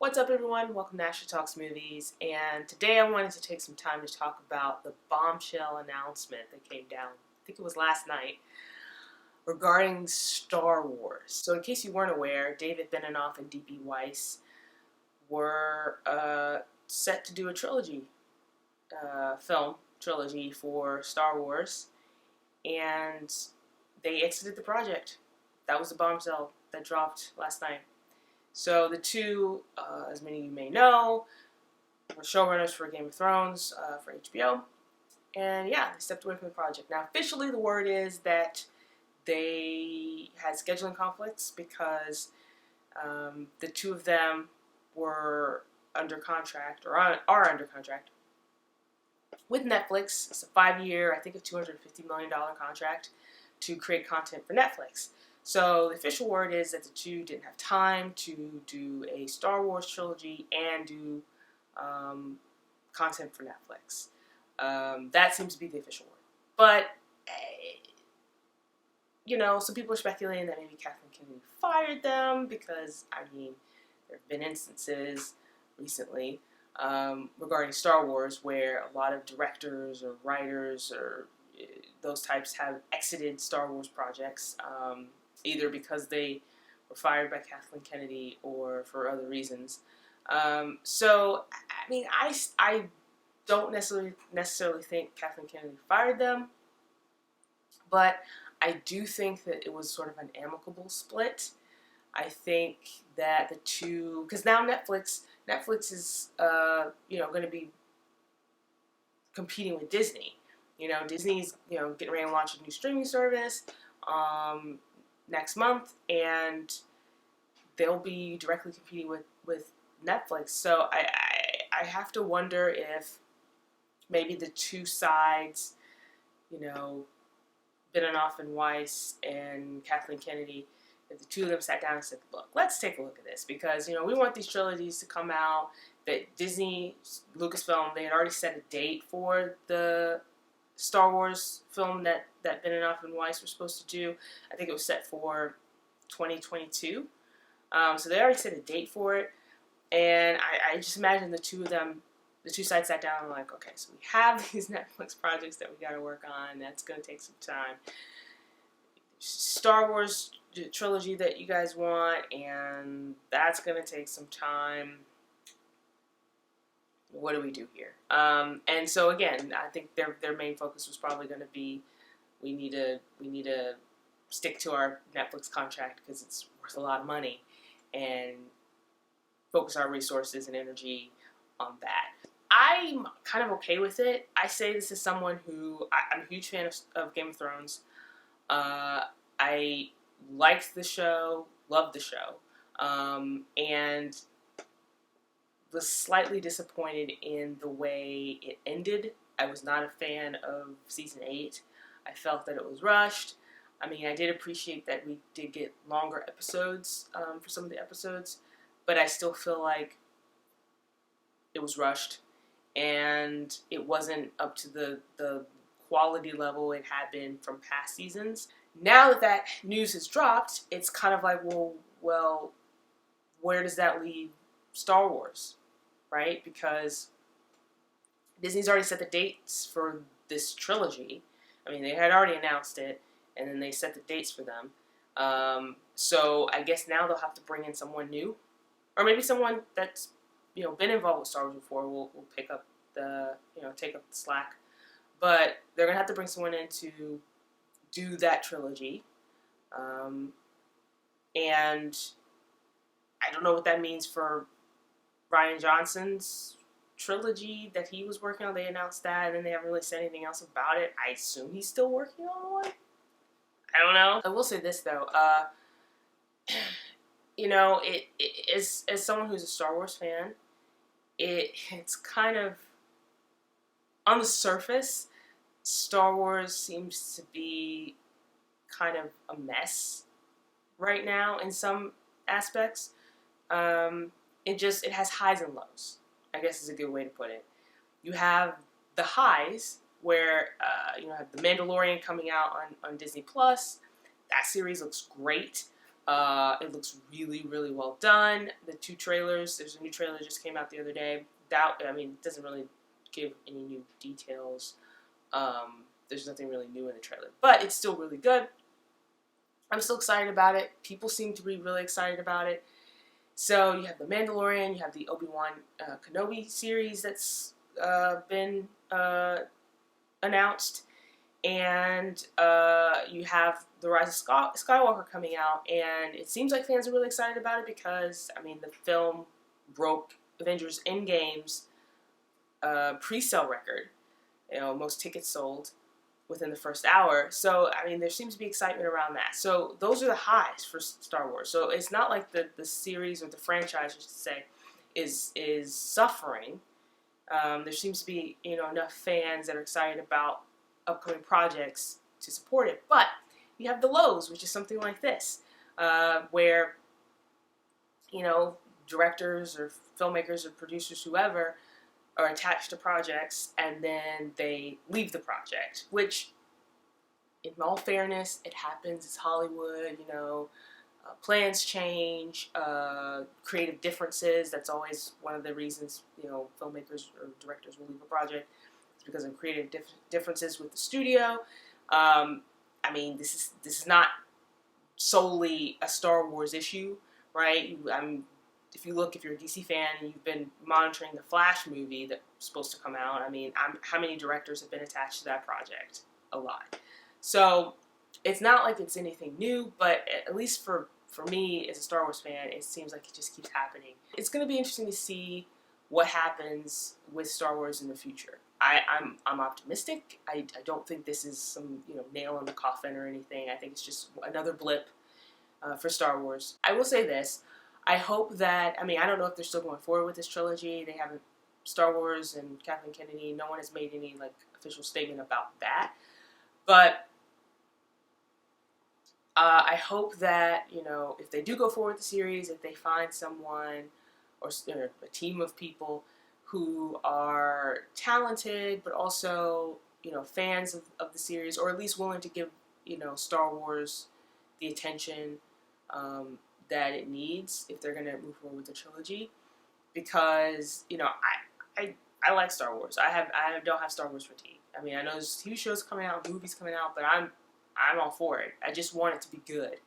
What's up, everyone? Welcome to Ashley Talks Movies, and today I wanted to take some time to talk about the bombshell announcement that came down, I think it was last night, regarding Star Wars. So in case you weren't aware, David Benioff and D.B. Weiss were set to do a film trilogy for Star Wars, and they exited the project. That was the bombshell that dropped last night. So the two, as many of you may know, were showrunners for Game of Thrones for HBO. And yeah, they stepped away from the project. Now officially the word is that they had scheduling conflicts because the two of them were under contract, or are under contract, with Netflix. It's a 5-year, I think a $250 million contract to create content for Netflix. So the official word is that the two didn't have time to do a Star Wars trilogy and do content for Netflix. That seems to be the official word. But, some people are speculating that maybe Kathleen Kennedy fired them because, there have been instances recently regarding Star Wars where a lot of directors or writers or those types have exited Star Wars projects, either because they were fired by Kathleen Kennedy or for other reasons. I don't necessarily think Kathleen Kennedy fired them, but I do think that it was sort of an amicable split. I think that the two, because now Netflix is going to be competing with Disney. Disney's getting ready to launch a new streaming service next month, and they'll be directly competing with Netflix. So I have to wonder if maybe the two sides, Benioff and Weiss and Kathleen Kennedy, if the two of them sat down and said, look, let's take a look at this, because we want these trilogies to come out. That Disney, Lucasfilm, they had already set a date for the Star Wars film that Benioff and Weiss were supposed to do. I think it was set for 2022. So they already set a date for it. And I just imagine the two sides sat down and were like, okay, so we have these Netflix projects that we got to work on. That's going to take some time. Star Wars trilogy that you guys want, and that's going to take some time. What do we do here? And so again, I think their main focus was probably going to be, we need to stick to our Netflix contract because it's worth a lot of money, and focus our resources and energy on that. I'm kind of okay with it. I say this as someone who, I'm a huge fan of Game of Thrones. I liked the show, loved the show, and was slightly disappointed in the way it ended. I was not a fan of season 8. I felt that it was rushed. I did appreciate that we did get longer episodes for some of the episodes, but I still feel like it was rushed and it wasn't up to the quality level it had been from past seasons. Now that news has dropped, it's kind of like, well, where does that leave Star Wars? Right? Because Disney's already set the dates for this trilogy. They had already announced it, and then they set the dates for them. So I guess now they'll have to bring in someone new, or maybe someone that's been involved with Star Wars before will pick up take up the slack. But they're gonna have to bring someone in to do that trilogy, and I don't know what that means for Rian Johnson's trilogy that he was working on. They announced that, and then they haven't really said anything else about it. I assume he's still working on one. I don't know. I will say this though, as someone who's a Star Wars fan, it's kind of, on the surface, Star Wars seems to be kind of a mess right now in some aspects. It has highs and lows, I guess is a good way to put it. You have the highs where you have The Mandalorian coming out on Disney Plus. That series looks great. It looks really, really well done. The 2 trailers, there's a new trailer that just came out the other day. It doesn't really give any new details. There's nothing really new in the trailer, but it's still really good. I'm still excited about it. People seem to be really excited about it. So you have The Mandalorian, you have the Obi-Wan Kenobi series that's been announced, and you have The Rise of Skywalker coming out, and it seems like fans are really excited about it because, the film broke Avengers Endgame's pre-sale record. Most tickets sold within the first hour. So, there seems to be excitement around that. So, those are the highs for Star Wars. So, it's not like the series or the franchise, I should say, is suffering. There seems to be, enough fans that are excited about upcoming projects to support it. But you have the lows, which is something like this, where, directors or filmmakers or producers, whoever, are attached to projects and then they leave the project, which, in all fairness, it happens. It's Hollywood, plans change, creative differences. That's always one of the reasons, filmmakers or directors will leave a project. It's because of creative differences with the studio. This is not solely a Star Wars issue, right? If you're a DC fan and you've been monitoring the Flash movie that's supposed to come out, how many directors have been attached to that project? A lot. So it's not like it's anything new, but at least for me as a Star Wars fan, it seems like it just keeps happening. It's going to be interesting to see what happens with Star Wars in the future. I'm optimistic. I don't think this is some nail in the coffin or anything. I think it's just another blip for Star Wars. I will say this. I hope that, I don't know if they're still going forward with this trilogy. They haven't, Star Wars and Kathleen Kennedy, no one has made any official statement about that. But I hope that, if they do go forward with the series, if they find someone or a team of people who are talented but also, fans of the series, or at least willing to give, Star Wars the attention that it needs if they're going to move forward with the trilogy, because I like Star Wars. I don't have Star Wars fatigue. I know there's TV shows coming out, movies coming out, but I'm all for it. I just want it to be good.